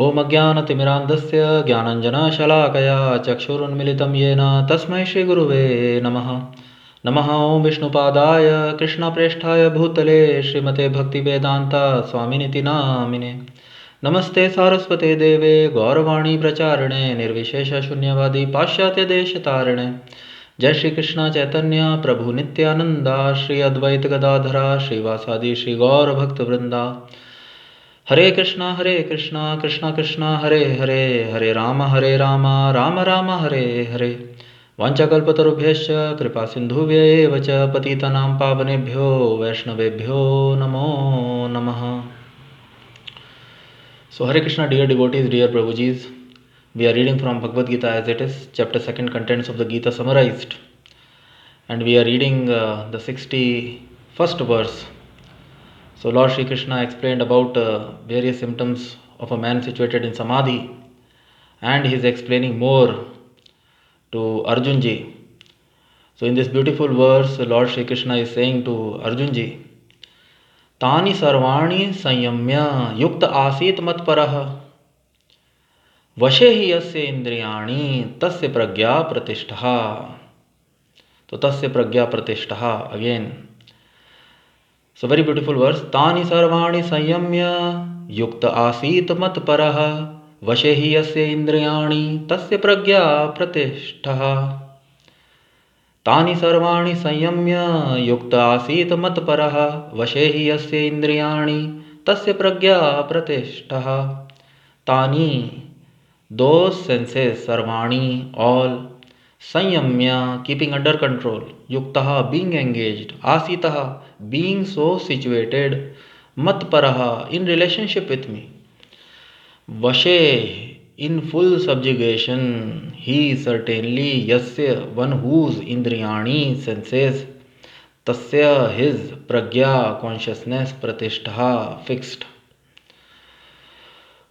ओम अज्ञानतिमिरान्धस्य ज्ञानञ्जनशलाकया चक्षुरुन्मिलितं येन तस्मै श्रीगुरुवे नमः। नमः ओं विष्णुपादाय कृष्णप्रेष्ठाय भूतले श्रीमते भक्तिवेदान्ता स्वामिनिति नामिने। नमस्ते सारस्वते देवे गौरवाणी प्रचारिणे निर्विशेषशून्यवादी पाश्चात्यदेशतारिणे। जय श्री कृष्ण चैतन्य प्रभु नित्यानंदा श्री अद्वैत गदाधरा श्रीवासादि श्री गौर भक्त वृंदा। हरे कृष्णा कृष्णा कृष्णा हरे हरे, हरे राम राम राम हरे हरे। वाञ्छाकल्पतरुभ्यश्च कृपा सिन्धुभ्यैव च पतितानां पावनेभ्यो वैष्णवेभ्यो नमो नमः। So Hare Krishna, dear devotees, dear Prabhujis, we are reading from Bhagavad Gita as it is, chapter 2, contents of the Gita summarized, and we are reading the 61st verse. So Lord Shri Krishna explained about various symptoms of a man situated in Samadhi, and he is explaining more to Arjunji. So in this beautiful verse, Lord Shri Krishna is saying to Arjunji, Tani sarvani sanyamya yukta asit mat-parah vashe hi yasya indriyani tasya pragya pratishtaha. So tasya pragya pratishtaha again. So very beautiful verse. Tani sarvani sanyamya yukta asit mat-parah vashe hi yasya indriyani tasya pragya pratishtaha. तानि सर्वाणि संयम्य युक्त आसीत मत्परः वशे हि यस्य इंद्रियाणि तस्य प्रज्ञा प्रतिष्ठः. तानि, those senses, सर्वाणि, all, संयम्य, keeping under control, युक्तः, being engaged, आसीतः, being so situated, मत्परः, in relationship with me, vashe, in full subjugation, he certainly, yasya, one whose indriyani, senses, tasya, his, pragya, consciousness, pratishtha, fixed.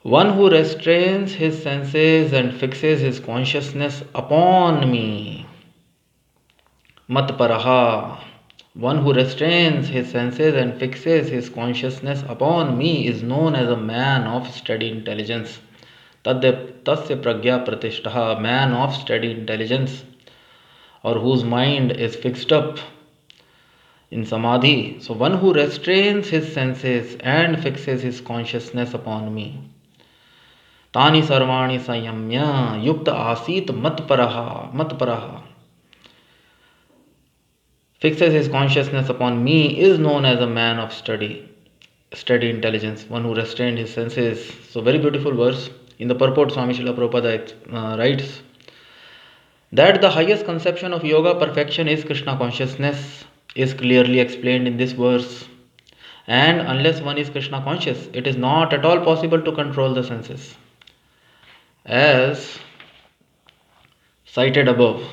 One who restrains his senses and fixes his consciousness upon me. Mat-parah. One who restrains his senses and fixes his consciousness upon me is known as a man of steady intelligence. Tasya pragya pratishtaha, man of steady intelligence, or whose mind is fixed up in samadhi. So one who restrains his senses and fixes his consciousness upon me. Tani sarvani sanyamya yukta asit matparaha. Fixes his consciousness upon me is known as a man of steady intelligence, one who restrained his senses. So very beautiful verse. In the purport, Swami Srila Prabhupada writes that the highest conception of yoga perfection is Krishna consciousness, is clearly explained in this verse. And unless one is Krishna conscious, it is not at all possible to control the senses. As cited above,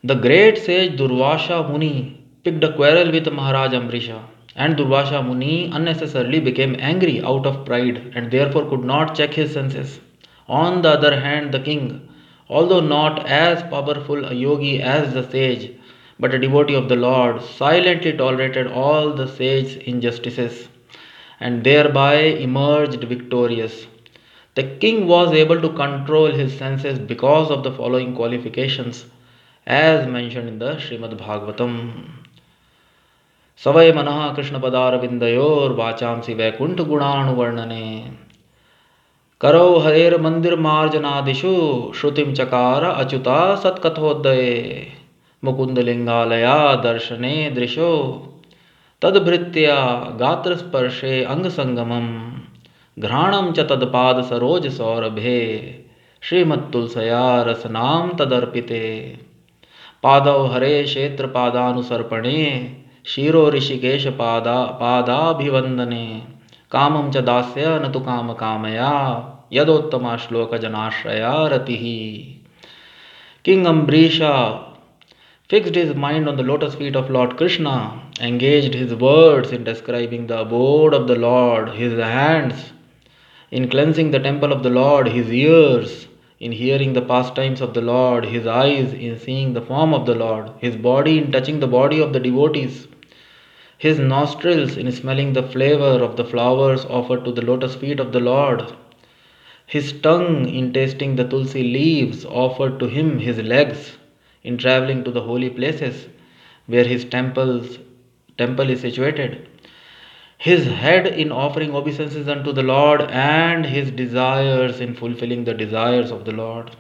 the great sage Durvasha Muni picked a quarrel with Maharaj Ambarish, and Durvasha Muni unnecessarily became angry out of pride and therefore could not check his senses. On the other hand, the king, although not as powerful a yogi as the sage, but a devotee of the Lord, silently tolerated all the sage's injustices and thereby emerged victorious. The king was able to control his senses because of the following qualifications as mentioned in the Srimad Bhagavatam. Savai Manaha Krishna Padarvindayor Vachamsi Vaikuntha Gunanuvarnane Karo Harer Mandir Marjanadishu Shrutim Chakara Achuta Satkathoddaye Mukundalingalaya Darshane Drisho Tadbhritya Gatrasparshe Angasangamam Granam cha tadpad saroj saurabhe Srimad Tulsaya Rasanam tadarpite Padav Hare Kshetra Padanusarpane Shiro Rishikesha Padabhivandane Kamam cha dasya natu kama kamaya Yadottama shloka janashraya ratihi. King Ambrisha fixed his mind on the lotus feet of Lord Krishna, engaged his words in describing the abode of the Lord, his hands in cleansing the temple of the Lord, his ears in hearing the pastimes of the Lord, his eyes in seeing the form of the Lord, his body in touching the body of the devotees, his nostrils in smelling the flavor of the flowers offered to the lotus feet of the Lord, his tongue in tasting the tulsi leaves offered to him, his legs in traveling to the holy places where his temple is situated, his head in offering obeisances unto the Lord, and his desires in fulfilling the desires of the Lord.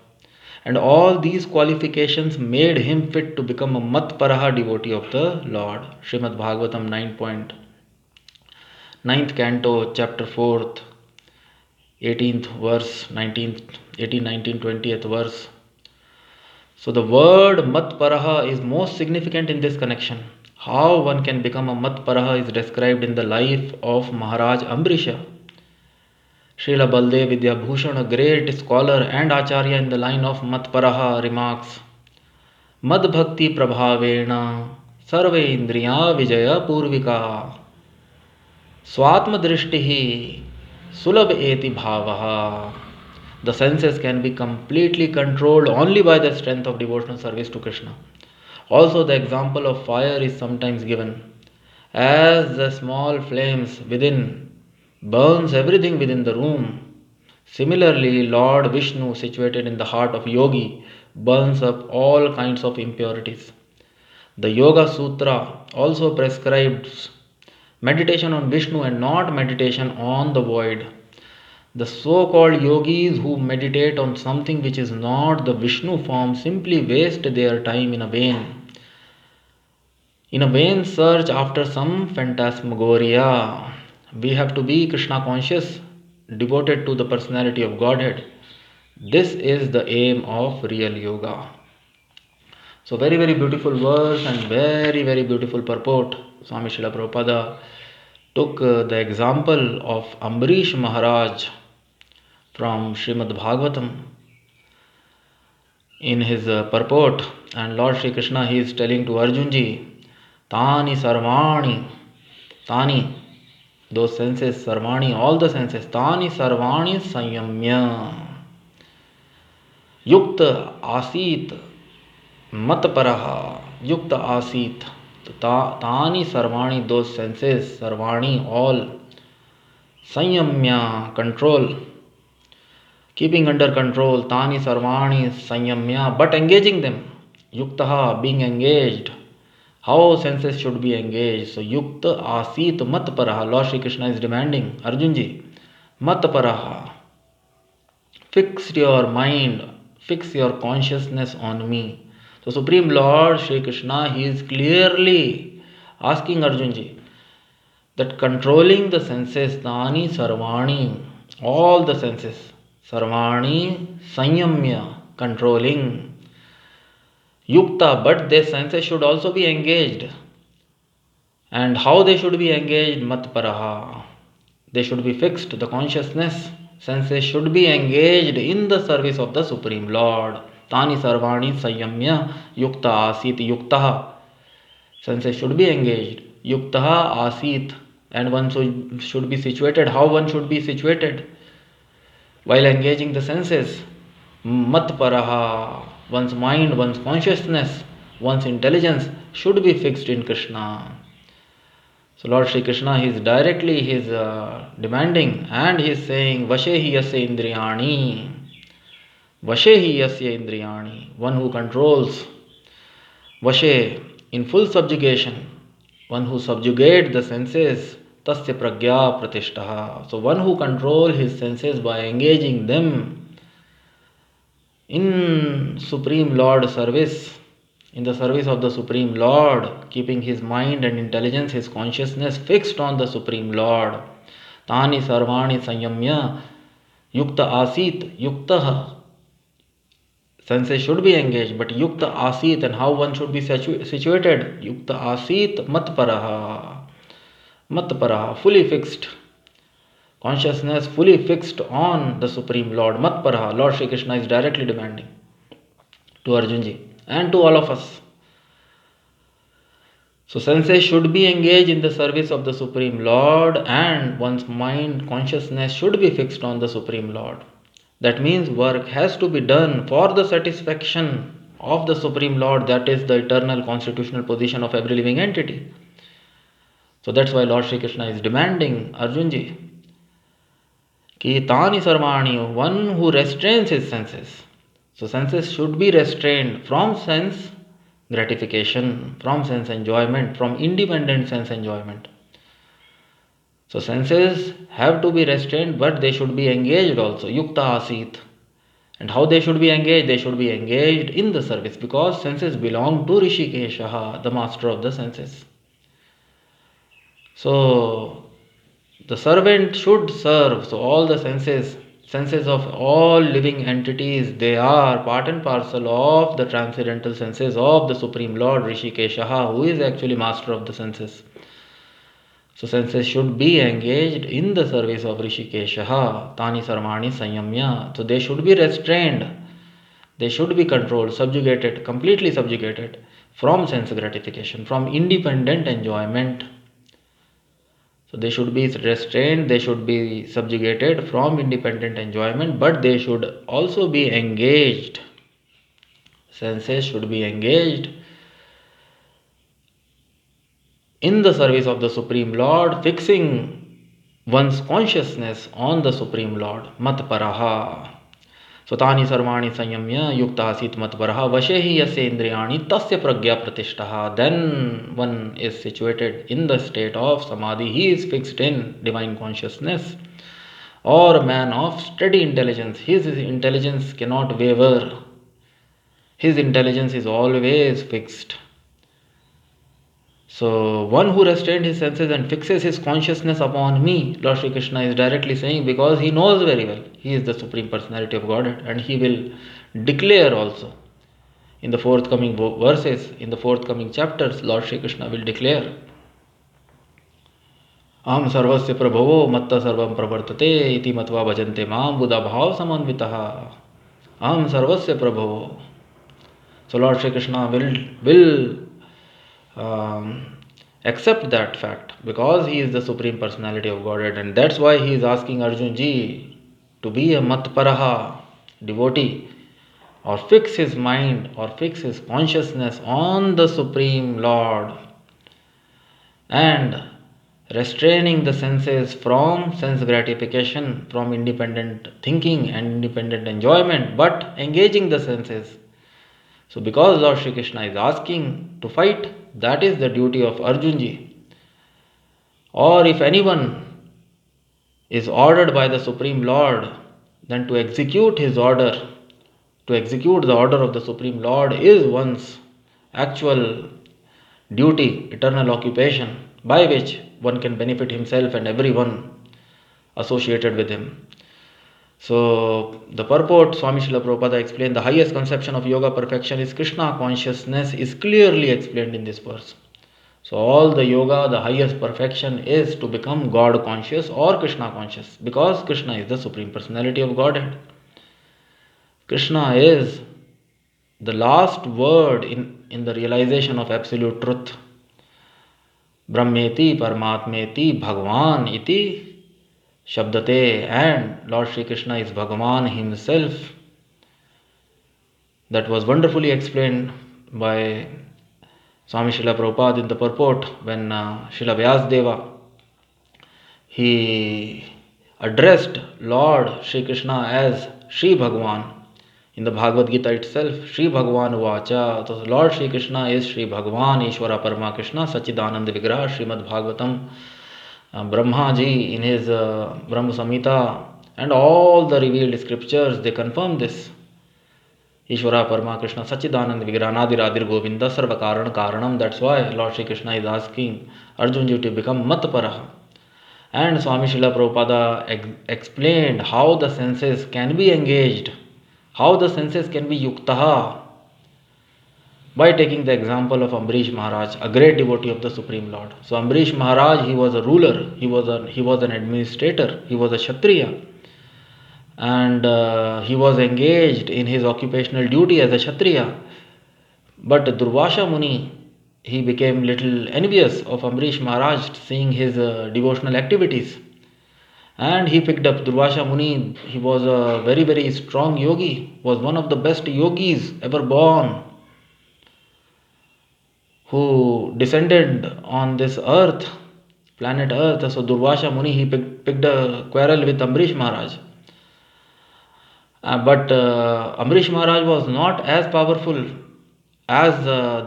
And all these qualifications made him fit to become a mat-parah devotee of the Lord. Srimad Bhagavatam 9th canto, chapter 4th, 18th verse, 19th, 18, 19, 20th verse. So the word mat-parah is most significant in this connection. How one can become a mat-parah is described in the life of Maharaj Ambarish. Srila Baldev Vidhyabhushan, a great scholar and Acharya in the line of mat-parah, remarks, Mad bhakti prabhavena sarve indriya vijaya purvika swatma drishtihi sulabh eti bhavaha. The senses can be completely controlled only by the strength of devotional service to Krishna. Also, the example of fire is sometimes given. As the small flames within burns everything within the room, similarly, Lord Vishnu, situated in the heart of yogi, burns up all kinds of impurities. The Yoga Sutra also prescribes meditation on Vishnu and not meditation on the void. The so-called yogis who meditate on something which is not the Vishnu form simply waste their time in a vain search after some phantasmagoria. We have to be Krishna conscious, devoted to the personality of Godhead. This is the aim of real yoga. So very, very beautiful verse and very, very beautiful purport. Swami Srila Prabhupada took the example of Ambarish Maharaj from Srimad Bhagavatam in his purport, and Lord Shri Krishna, he is telling to Arjunji, Tani sarvani, Tani, those senses, sarvani, all the senses, Tani sarvani sanyamya, yukta asit mat-parah, yukta asit. Tani sarvani, those senses, sarvani, all, sanyamya, control, keeping under control, tani sarvani sanyamya, but engaging them, yuktaha, being engaged. How senses should be engaged? So yukta asit mat-parah, Lord Shri Krishna is demanding, Arjunji, mat-parah, fix your mind, fix your consciousness on me. So Supreme Lord Shri Krishna, he is clearly asking Arjunji that controlling the senses, tani sarvani, all the senses, sarvani sanyamya, controlling, yukta, but their senses should also be engaged. And how they should be engaged? mat-parah, they should be fixed, the consciousness, senses should be engaged in the service of the Supreme Lord. Tani sarvani sanyamya yukta asit, yuktaha, senses should be engaged, yuktaha asit, and one should be situated. How one should be situated? While engaging the senses, mat-parah, one's mind, one's consciousness, one's intelligence should be fixed in Krishna. So Lord Shri Krishna, he is demanding, and he is saying, Vashehi yasya indriyani, Vashehi yasya indriyani, one who controls, Vashe, in full subjugation, one who subjugates the senses, tasya pragya pratishtaha. So one who controls his senses by engaging them in Supreme Lord service, in the service of the Supreme Lord, keeping his mind and intelligence, his consciousness fixed on the Supreme Lord. Tani sarvani sanyamya yukta asit, yuktaha, senses should be engaged, but yukta asit, and how one should be situated? Yukta asit mat-parah, fully fixed, consciousness fully fixed on the Supreme Lord, mat-parah. Lord Shri Krishna is directly demanding to Arjunji and to all of us. So senses should be engaged in the service of the Supreme Lord, and one's mind, consciousness should be fixed on the Supreme Lord. That means work has to be done for the satisfaction of the Supreme Lord. That is the eternal constitutional position of every living entity. So that's why Lord Shri Krishna is demanding, Arjunji, Ki tani sarvani, one who restrains his senses. So senses should be restrained from sense gratification, from sense enjoyment, from independent sense enjoyment. So senses have to be restrained, but they should be engaged also. Yukta asit. And how they should be engaged? They should be engaged in the service, because senses belong to Rishikeshaha, the master of the senses. So the servant should serve. So all the senses of all living entities, they are part and parcel of the transcendental senses of the Supreme Lord Rishikeshaha, who is actually master of the senses. So senses should be engaged in the service of Rishikeshaha, Tani Sarvani Sanyamya. So they should be restrained. They should be controlled, subjugated, completely subjugated from sense gratification, from independent enjoyment. So they should be restrained, they should be subjugated from independent enjoyment, but they should also be engaged. Senses should be engaged in the service of the Supreme Lord, fixing one's consciousness on the Supreme Lord. Mat-parah. So tani sarvani sanyamya yukta asit mat-parah vashehi yasya indriyani tasya pragya pratishtaha. Then one is situated in the state of samadhi. He is fixed in divine consciousness. Or a man of steady intelligence. His intelligence cannot waver. His intelligence is always fixed. So one who restrains his senses and fixes his consciousness upon me, Lord Shri Krishna is directly saying, because he knows very well he is the Supreme Personality of Godhead, and he will declare also in the forthcoming verses, in the forthcoming chapters. Lord Shri Krishna will declare, Aham sarvasya prabhavo matta sarvam pravartate iti matva bhajante mam buddha bhav samanvitaha. Aham sarvasya prabhavo. So Lord Shri Krishna will accept that fact, because he is the Supreme Personality of Godhead, and that's why he is asking Arjun ji to be a mat-parah devotee, or fix his mind or fix his consciousness on the Supreme Lord, and restraining the senses from sense gratification, from independent thinking and independent enjoyment, but engaging the senses. So because Lord Shri Krishna is asking to fight, that is the duty of Arjun ji. Or if anyone is ordered by the Supreme Lord, then to execute his order, to execute the order of the Supreme Lord is one's actual duty, eternal occupation, by which one can benefit himself and everyone associated with him. So the purport, Swami Srila Prabhupada explained, the highest conception of yoga perfection is Krishna consciousness, is clearly explained in this verse. So all the yoga, the highest perfection is to become God conscious or Krishna conscious, because Krishna is the Supreme Personality of Godhead. Krishna is the last word in the realization of absolute truth. Brahmeti Paramatmeti Bhagwan iti Shabdate, and Lord Shri Krishna is Bhagavan himself. That was wonderfully explained by Swami Srila Prabhupada in the purport, when Srila Vyasadeva, he addressed Lord Shri Krishna as Shri Bhagavan. In the Bhagavad Gita itself, Shri Bhagavan Vacha. So Lord Shri Krishna is Shri Bhagavan, Ishvara Parama Krishna, Sachidananda Vigraha, Srimad Bhagavatam. Brahma ji in his Brahma Samhita and all the revealed scriptures, they confirm this. Ishvara Parama Krishna Sachidananda Vigranadir Adir Govinda Sarva Karan Karanam. That's why Lord Shri Krishna is asking Arjun ji to become mat-parah. And Swami Srila Prabhupada explained how the senses can be engaged, how the senses can be yuktaha, by taking the example of Ambarish Maharaj, a great devotee of the Supreme Lord. So Ambarish Maharaj, he was a ruler, he was an administrator, he was a Kshatriya, and he was engaged in his occupational duty as a Kshatriya. But Durvasha Muni, he became little envious of Ambarish Maharaj, seeing his devotional activities. And he picked up Durvasha Muni. He was a very, very strong yogi, was one of the best yogis ever born, who descended on this earth planet Earth. So Durvasha Muni, he picked a quarrel with Ambarish Maharaj. But Ambarish Maharaj was not as powerful as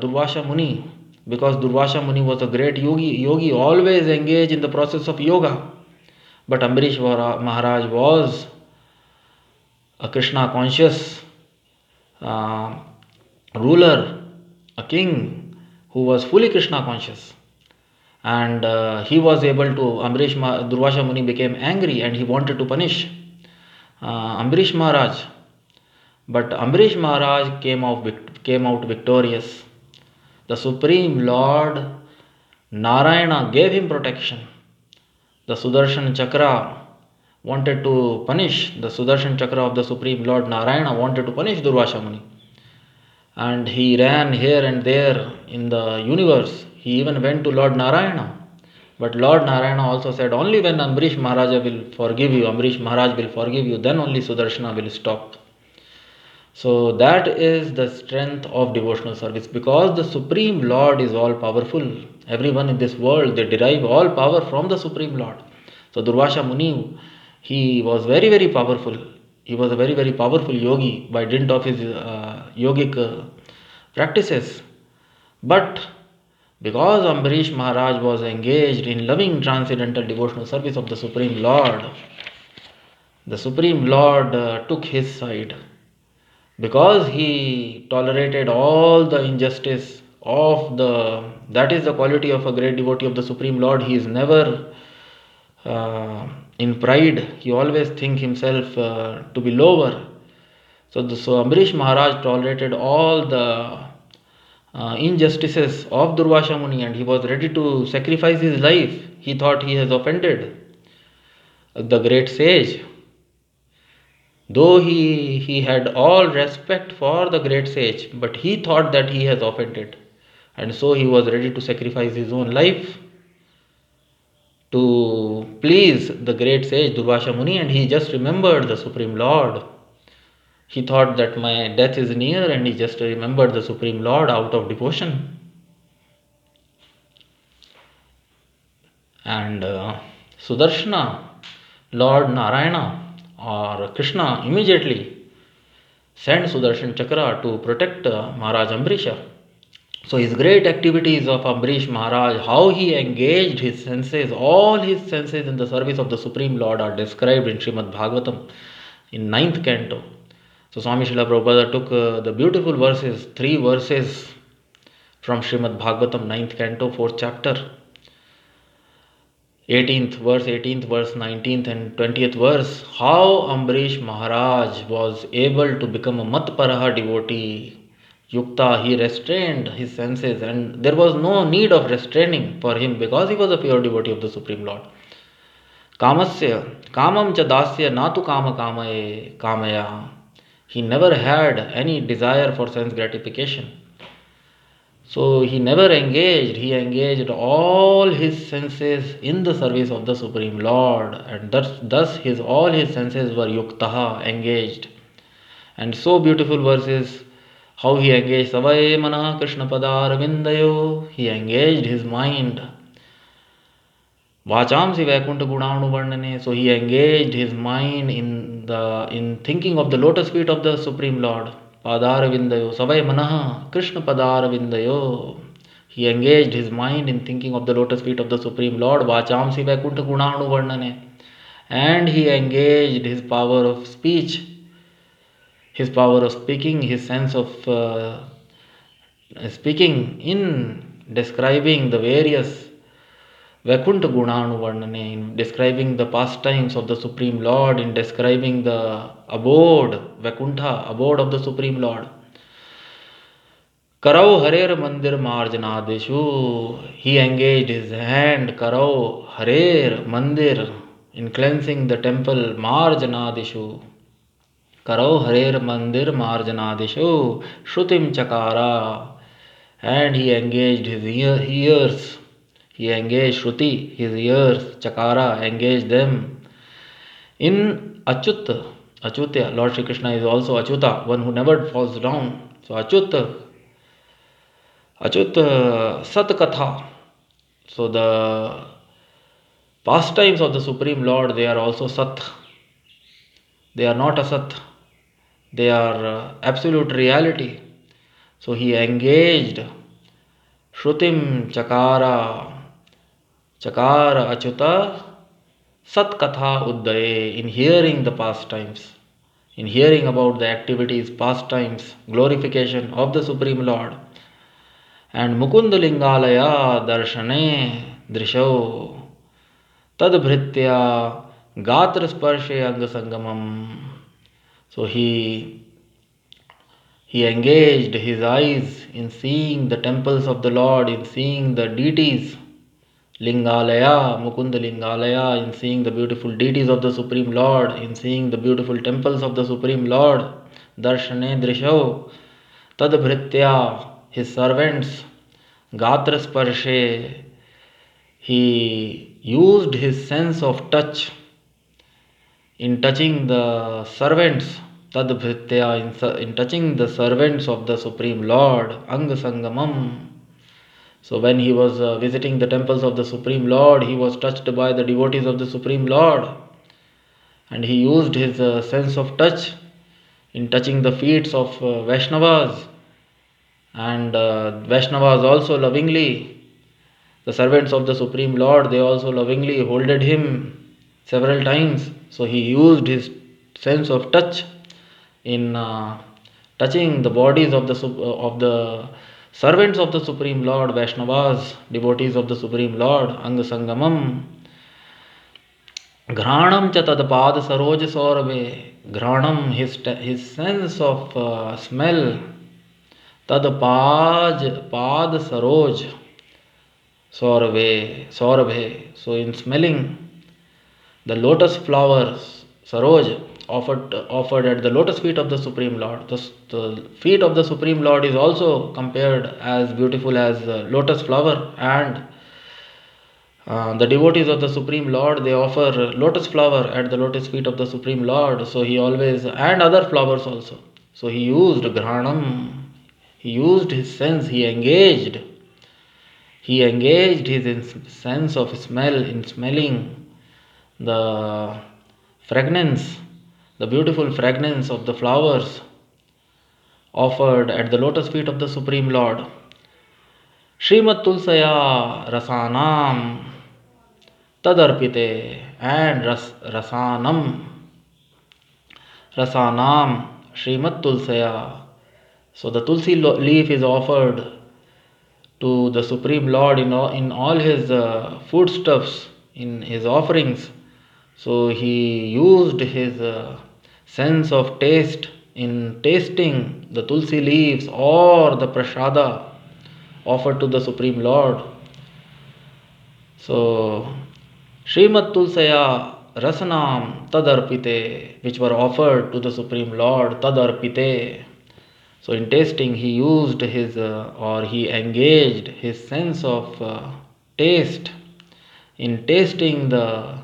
Durvasha Muni, because Durvasha Muni was a great yogi always engaged in the process of yoga. But Ambarish Maharaj was a Krishna conscious ruler, a king who was fully Krishna conscious. And he was able to, Durvasha Muni became angry and he wanted to punish Ambarish Maharaj. But Ambarish Maharaj came out victorious. The Supreme Lord Narayana gave him protection. The Sudarshan Chakra wanted to punish, the Sudarshan Chakra of the Supreme Lord Narayana wanted to punish Durvasha Muni. And he ran here and there in the universe. He even went to Lord Narayana. But Lord Narayana also said, only when Ambarish Maharaj will forgive you, then only Sudarshana will stop. So that is the strength of devotional service, because the Supreme Lord is all powerful. Everyone in this world, they derive all power from the Supreme Lord. So Durvasha Muni, he was very, very powerful. He was a very, very powerful yogi by dint of his yogic practices. But because Ambarish Maharaj was engaged in loving transcendental devotional service of the Supreme Lord took his side. Because he tolerated all the injustice that is the quality of a great devotee of the Supreme Lord. He is never in pride. He always think himself to be lower. So Ambarish Maharaj tolerated all the injustices of Durvasha Muni, and he was ready to sacrifice his life. He thought he has offended the great sage. Though he had all respect for the great sage, but he thought that he has offended. And so he was ready to sacrifice his own life to please the great sage Durvasha Muni, and he just remembered the Supreme Lord. He thought that my death is near, and he just remembered the Supreme Lord out of devotion. And Sudarshana, Lord Narayana or Krishna immediately sent Sudarshan Chakra to protect Maharaj Ambarisha. So his great activities of Ambarish Maharaj, how he engaged his senses, all his senses in the service of the Supreme Lord, are described in Srimad Bhagavatam in 9th canto. So Swami Srila Prabhupada took the beautiful verses, 3 verses from Srimad Bhagavatam 9th canto, 4th chapter, 18th verse, 19th and 20th verse, how Ambarish Maharaj was able to become a mat-parah devotee. Yukta, he restrained his senses, and there was no need of restraining for him because he was a pure devotee of the Supreme Lord. Kamasya, kamam cha dasya natu kama kamaya. He never had any desire for sense gratification. So he never engaged, he engaged all his senses in the service of the Supreme Lord, and thus all his senses were yuktaha, engaged. And so beautiful verses, how he engaged Savai Mana Krishna Padaravindayo, he engaged his mind. Vachamsi Vaikuntha Gunanu Varnane, so he engaged his mind in thinking of the lotus feet of the Supreme Lord. Padaravindayo, Savai Manaha, Krishna Padaravindayo. He engaged his mind in thinking of the lotus feet of the Supreme Lord, Vachamsi Vaikuntha Gunanu Varnane. And he engaged his power of speech, his power of speaking, his sense of speaking in describing the various Vaikuntha Gunanu Varnane, in describing the pastimes of the Supreme Lord, in describing the abode, Vaikuntha, abode of the Supreme Lord. Karau Harer Mandir Marjanadeshu, he engaged his hand, Karau Harer Mandir, in cleansing the temple, Marjanadeshu. Karau Harer Mandir Marjanadeshu, Shrutim Chakara, and he engaged his ears. He engaged Shruti, his ears, Chakara, engaged them in Achyutya. Lord Shri Krishna is also Achyuta, one who never falls down. So Achyut Satkatha. So the pastimes of the Supreme Lord, they are also Sat. They are not Asat. They are absolute reality. So he engaged Shrutim Chakara Achyuta Sat Katha Uddaye, in hearing the pastimes, in hearing about the activities, pastimes, glorification of the Supreme Lord. And Mukundalingalaya Darshane Drishau Tadbhritya Gatra Sparshe Angasangamam. So he engaged his eyes in seeing the temples of the Lord, in seeing the deities, Lingalaya, Mukunda Lingalaya, in seeing the beautiful deities of the Supreme Lord, in seeing the beautiful temples of the Supreme Lord, Darshane Drishau, Tadbhritya, his servants, Gatra Sparshe, he used his sense of touch in touching the servants, Tadbhritya, in touching the servants of the Supreme Lord, Angasangamam. So when he was visiting the temples of the Supreme Lord, he was touched by the devotees of the Supreme Lord, and he used his sense of touch in touching the feet of Vaishnavas, and Vaishnavas also lovingly, the servants of the Supreme Lord, they also lovingly holded him several times. So he used his sense of touch in touching the bodies of the servants of the Supreme Lord, Vaishnavas, devotees of the Supreme Lord, Angasangamam. Granam cha tadpad saroj saurave. Granam, his sense of smell. Tadpad saroj saurabhe. So in smelling the lotus flowers, saroj, offered at the lotus feet of the Supreme Lord. The feet of the Supreme Lord is also compared as beautiful as lotus flower, and the devotees of the Supreme Lord, they offer lotus flower at the lotus feet of the Supreme Lord. So he always, and other flowers also. So he used granam, he used his sense, he engaged his sense of smell in smelling the fragrance, the beautiful fragrance of the flowers offered at the lotus feet of the Supreme Lord. Srimat Tulsaya Rasanam Tadarpite, and Rasanam Srimat Tulsaya. So the Tulsi leaf is offered to the Supreme Lord in all his foodstuffs, in his offerings. So he used his sense of taste in tasting the tulsi leaves or the prasada offered to the Supreme Lord. So Srimat Tulsaya Rasanam Tadarpite, which were offered to the Supreme Lord, Tadarpite. So in tasting, he used he engaged his sense of taste in tasting the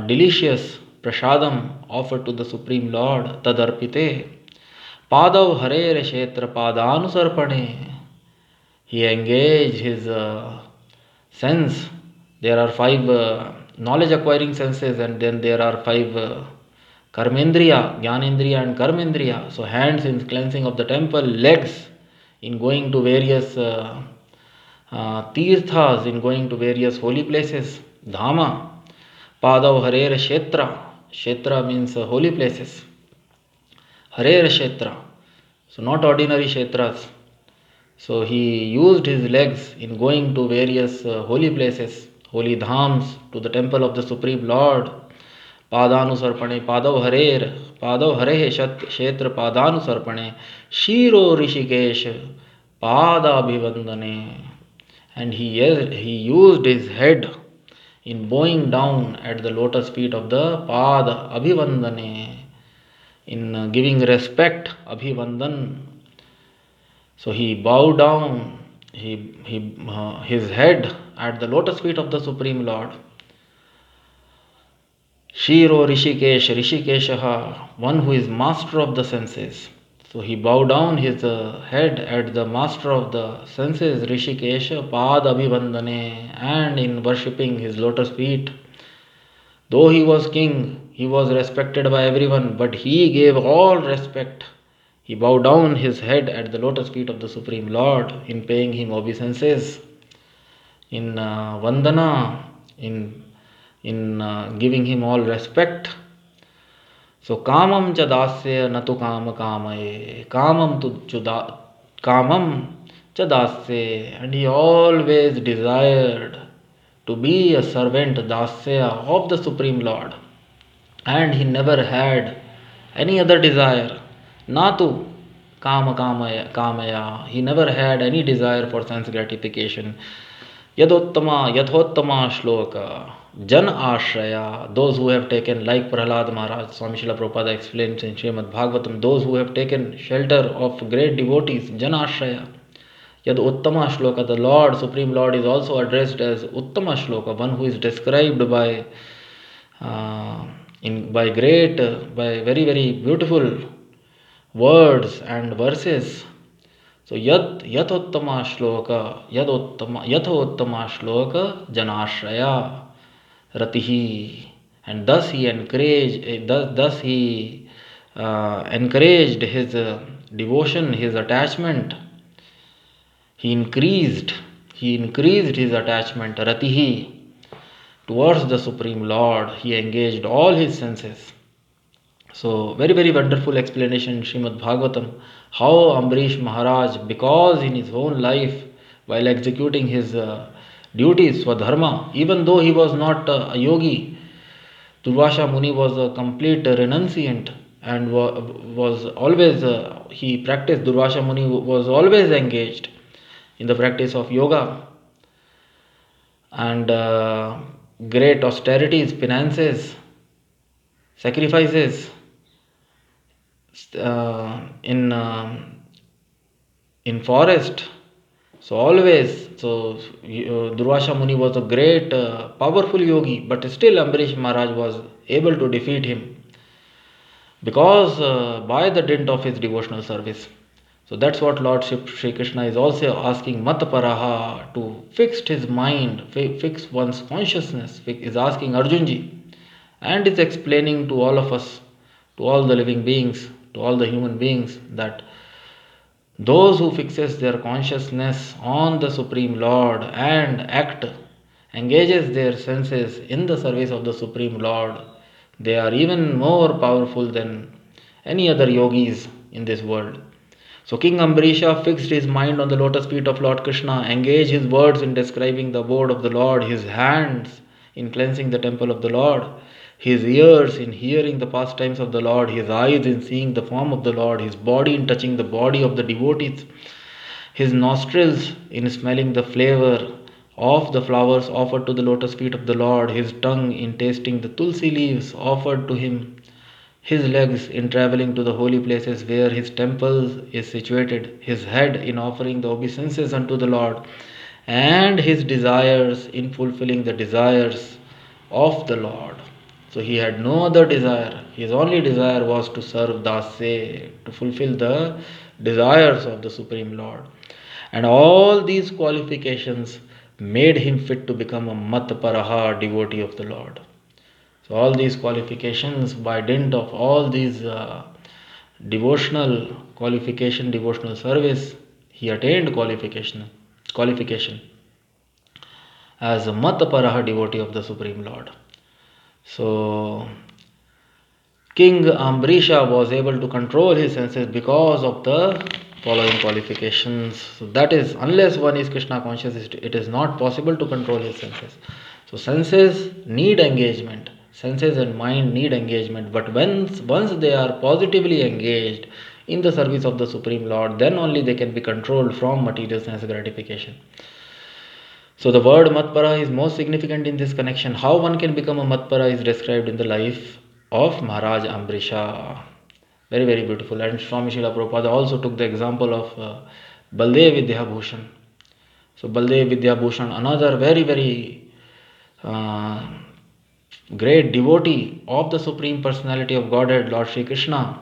delicious prasadam offered to the Supreme Lord, Tadarpite. Padav Harere Kshetra Padanusarpane. He engaged his sense. There are 5 knowledge acquiring senses, and then there are 5 karmendriya, jnanendriya and karmendriya. So hands in cleansing of the temple, legs in going to various tirthas, in going to various holy places, dhama. Padav Harer Kshetra. Kshetra means holy places. Harer Kshetra. So not ordinary Kshetras. So he used his legs in going to various holy places, holy dhams, to the temple of the Supreme Lord. Padanusarpane, Padav Harehe Kshetra Padanusarpane, Shiro Rishikesh Padabhivandane. And he used his head in bowing down at the lotus feet of the Pada Abhivandane, in giving respect, Abhivandan. So he bowed down his head at the lotus feet of the Supreme Lord. Shiro Rishikesh, Rishikeshaha, one who is master of the senses. So he bowed down his head at the master of the senses, Rishikesha, Pad Abhivandane, and in worshipping his lotus feet. Though he was king, he was respected by everyone, but he gave all respect. He bowed down his head at the lotus feet of the Supreme Lord in paying him obeisances, in vandana, in giving him all respect. So kamam cha dasya natu kama kamaye, kamam cha dasya, and he always desired to be a servant dasya of the Supreme Lord, and he never had any other desire. Natu kamaya, he never had any desire for sense gratification. Yathottama shloka, Jan Ashraya, those who have taken, like Prahlad Maharaj, Swami Srila Prabhupada explains in Srimad Bhagavatam, those who have taken shelter of great devotees, Jan Ashraya. Yad Uttama Shloka, the Lord, Supreme Lord, is also addressed as Uttama Shloka, one who is described by by very, very beautiful words and verses. So yathottama shloka janashraya ratihi, and thus he encouraged his devotion, his attachment. He increased his attachment, ratihi, towards the Supreme Lord. He engaged all his senses. So very, very wonderful explanation in Srimad Bhagavatam, how Ambarish Maharaj, because in his own life, while executing his duties, Swadharma, even though he was not a yogi, Durvasha Muni was a complete renunciant and was always, he practiced, Durvasha Muni was always engaged in the practice of yoga and great austerities, penances, sacrifices. In forest, so Durvasha Muni was a great powerful yogi, but still Ambarish Maharaj was able to defeat him because by the dint of his devotional service. So that's what Lord Shri Krishna is also asking mat-parah, to fix his mind, fix one's consciousness, is asking Arjunji, and is explaining to all of us, to all the living beings, to all the human beings, that those who fixes their consciousness on the Supreme Lord and engages their senses in the service of the Supreme Lord, they are even more powerful than any other yogis in this world. So King Ambarisha fixed his mind on the lotus feet of Lord Krishna, engaged his words in describing the abode of the Lord, his hands in cleansing the temple of the Lord, his ears in hearing the pastimes of the Lord, his eyes in seeing the form of the Lord, his body in touching the body of the devotees, his nostrils in smelling the flavor of the flowers offered to the lotus feet of the Lord, his tongue in tasting the tulsi leaves offered to him, his legs in traveling to the holy places where his temple is situated, his head in offering the obeisances unto the Lord, and his desires in fulfilling the desires of the Lord. So he had no other desire. His only desire was to serve Dasya, to fulfill the desires of the Supreme Lord. And all these qualifications made him fit to become a mat-parah devotee of the Lord. So all these qualifications, by dint of all these devotional service, he attained qualification as a mat-parah devotee of the Supreme Lord. So King Ambarisha was able to control his senses because of the following qualifications. So that is, unless one is Krishna conscious, it is not possible to control his senses. So senses need engagement. Senses and mind need engagement. But once they are positively engaged in the service of the Supreme Lord, then only they can be controlled from material sense gratification. So the word mat-parah is most significant in this connection. How one can become a mat-parah is described in the life of Maharaj Ambarisha. Very, very beautiful. And Swami Srila Prabhupada also took the example of Baldev Vidhyabhushan. So Baldev Vidhyabhushan, another very, very great devotee of the Supreme Personality of Godhead, Lord Shri Krishna.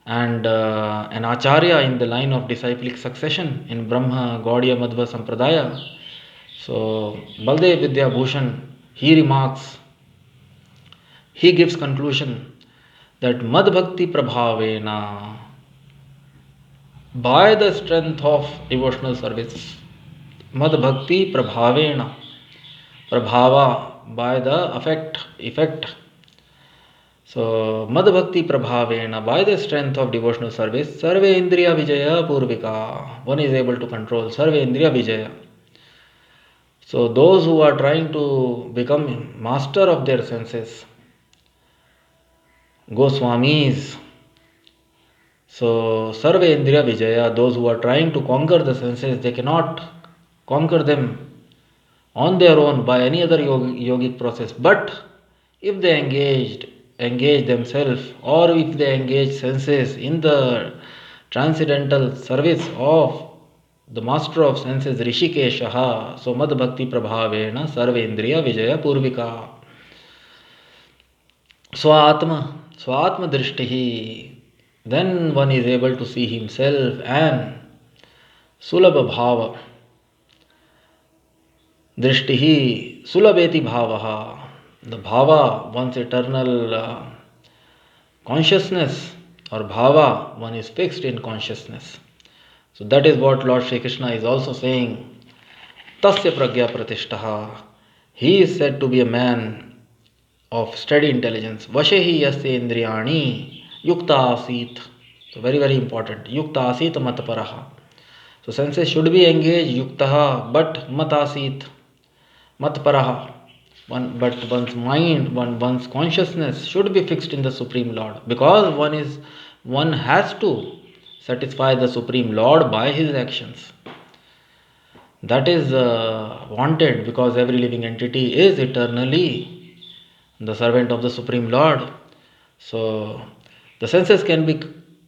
and an Acharya in the line of disciplic succession in Brahma Gaudiya Madhva Sampradaya. So Baldev Vidhyabhushan, he remarks, he gives conclusion that Mad Bhakti Prabhavena, by the strength of devotional service, Mad Bhakti Prabhavena, Prabhava, by the effect. So, Mad Bhakti Prabhavena, by the strength of devotional service, Sarve Indriya Vijaya Purvika, one is able to control Sarve Indriya Vijaya. So, those who are trying to become master of their senses, Goswamis, so Sarve Indriya Vijaya, those who are trying to conquer the senses, they cannot conquer them on their own by any other yogic process. But if they engage themselves, or if they engage senses in the transcendental service of the master of senses, Rishikeshaha, so Mad Bhakti Prabhavena Sarvendriya Vijaya Purvika. Swatma Drishtihi, then one is able to see himself, and Sulabha Bhava Drishtihi Sulabeti Bhavaha, the Bhava, one's eternal consciousness, or Bhava, one is fixed in consciousness. So that is what Lord Shri Krishna is also saying. Tasya pragya pratishtaha. He is said to be a man of steady intelligence. Vashehi yasya indriyani yukta asit. So very, very important. Yukta asit mat-parah. So senses should be engaged, yuktaha, but mat asit, mat-parah. But one's mind, one's consciousness should be fixed in the Supreme Lord, because one has to satisfy the Supreme Lord by his actions. That is wanted, because every living entity is eternally the servant of the Supreme Lord. So the senses can be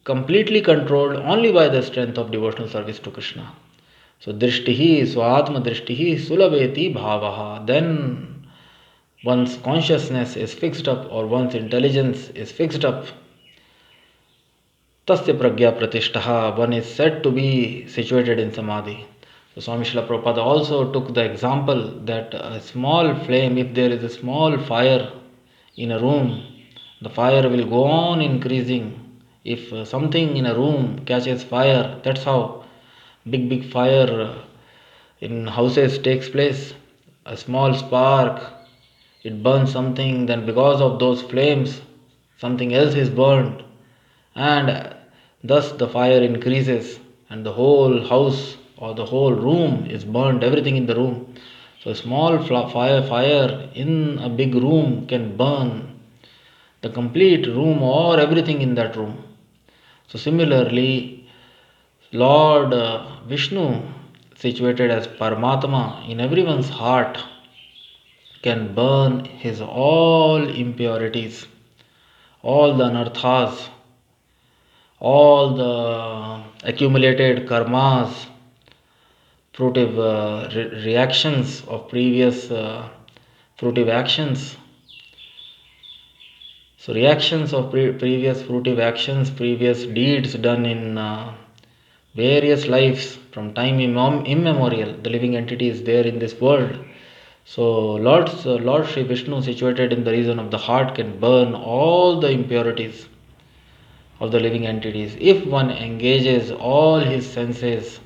completely controlled only by the strength of devotional service to Krishna. So drishtihi swatma drishtihi sulabeti bhavaha, then one's consciousness is fixed up, or one's intelligence is fixed up. Tasya pragya pratishtaha, one is said to be situated in samadhi. So Swami Srila Prabhupada also took the example that a small flame, if there is a small fire in a room, the fire will go on increasing. If something in a room catches fire, that's how big fire in houses takes place. A small spark, it burns something, then because of those flames, something else is burned, and thus the fire increases, and the whole house or the whole room is burnt, everything in the room. So a small fire in a big room can burn the complete room or everything in that room. So similarly, Lord Vishnu, situated as Paramatma in everyone's heart, can burn his all impurities, all the anarthas, all the accumulated karmas, fruitive reactions of previous fruitive actions. So reactions of previous fruitive actions, previous deeds done in various lives from time immemorial. The living entity is there in this world. So Lord Shri Vishnu, situated in the region of the heart, can burn all the impurities of the living entities if one engages all his senses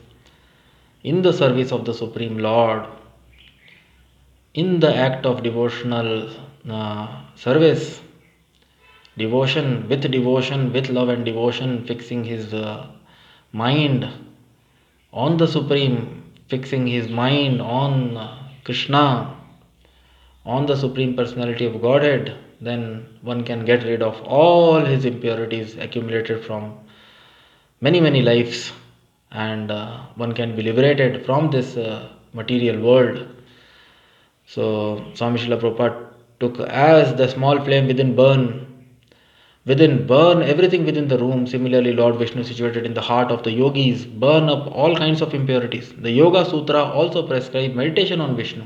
in the service of the Supreme Lord, in the act of devotional service. Devotion, with love and devotion, fixing his mind on the Supreme, fixing his mind on Krishna, on the Supreme Personality of Godhead, then one can get rid of all his impurities accumulated from many lives, and one can be liberated from this material world. So Swami Srila Prabhupada took as the small flame within burn everything within the room. Similarly, Lord Vishnu, situated in the heart of the yogis, burn up all kinds of impurities. The Yoga Sutra also prescribe meditation on Vishnu.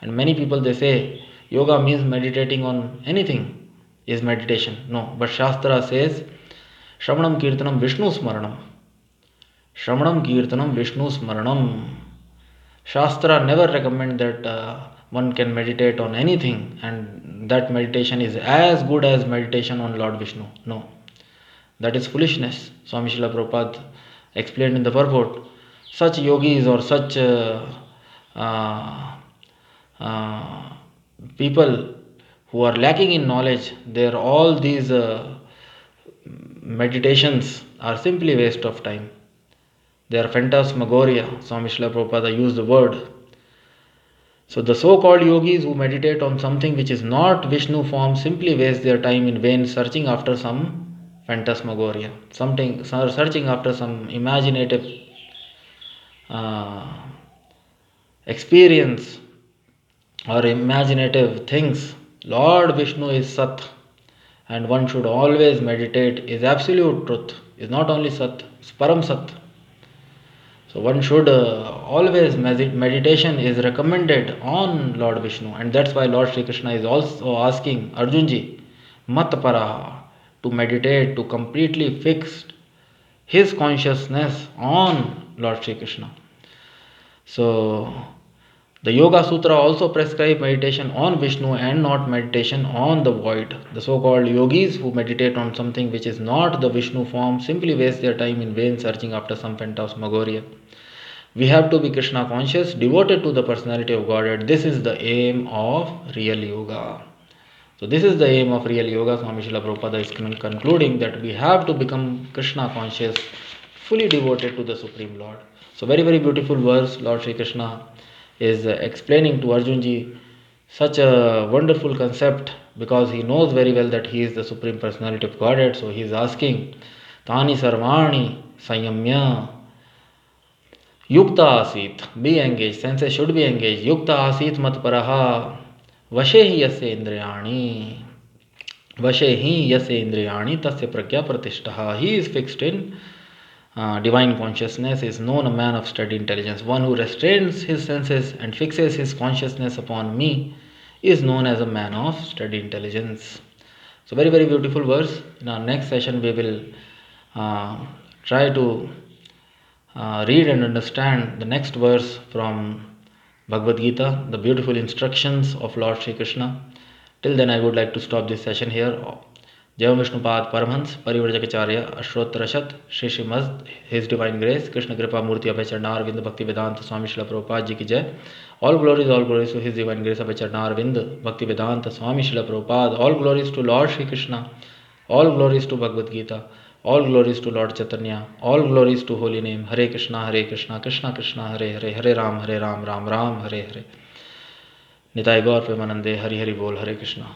And many people, they say yoga means meditating on anything is meditation. No, but Shastra says Shravanam Kirtanam Vishnu Smaranam. Shravanam Kirtanam Vishnu Smaranam. Shastra never recommend that one can meditate on anything and that meditation is as good as meditation on Lord Vishnu. No, that is foolishness. Swami Srila Prabhupada explained in the purport. Such yogis or such people who are lacking in knowledge, all these meditations are simply waste of time. They are phantasmagoria. Swami Srila Prabhupada used the word. So the so-called yogis who meditate on something which is not Vishnu form simply waste their time in vain searching after some phantasmagoria, searching after some imaginative experience or imaginative things. Lord Vishnu is Sat and one should always meditate, is absolute truth, is not only Sat, it's Param Sat. So one should always meditation is recommended on Lord Vishnu, and that's why Lord Shri Krishna is also asking Arjunji, mat-parah, to meditate, to completely fix his consciousness on Lord Shri Krishna. So the Yoga Sutra also prescribe meditation on Vishnu and not meditation on the void. The so-called yogis who meditate on something which is not the Vishnu form simply waste their time in vain searching after some phantasmagoria. We have to be Krishna conscious, devoted to the personality of Godhead. This is the aim of real yoga. So this is the aim of real yoga. Swami Srila Prabhupada is concluding that we have to become Krishna conscious, fully devoted to the Supreme Lord. So very, very beautiful verse. Lord Shri Krishna is explaining to Arjunji such a wonderful concept because he knows very well that he is the Supreme Personality of Godhead. So he is asking, Tani Sarvani Sayamya Yukta Asit, be engaged, senses should be engaged. Yukta Asit mat-parah Vashe yasya indriyani. Vashe yasya indriyani tasya pragya pratishtaha. He is fixed in divine consciousness, is known a man of steady intelligence. One who restrains his senses and fixes his consciousness upon me is known as a man of steady intelligence. So very, very beautiful verse. In our next session we will try to read and understand the next verse from Bhagavad Gita, the beautiful instructions of Lord Shri Krishna. Till then I would like to stop this session here. Jai Vishnupad Paramhans, Parivrajak Acharya, Ashrotarashat, Shri Srimad, His Divine Grace, Krishna Kripa Murti Abhay Charnarvinda Bhaktivedanta Swami Srila Prabhupada Ji ki Jai. All glories to His Divine Grace Abhay Charnarvinda Bhaktivedanta Swami Srila Prabhupada. All glories to Lord Shri Krishna. All glories to Bhagavad Gita. All glories to Lord Chaitanya. All glories to Holy Name. Hare Krishna, Krishna Krishna, Hare Hare, Hare Ram, Ram Ram, Hare Hare. Nitai Gaur Premanande, Hari Hari Bol, Hare Krishna.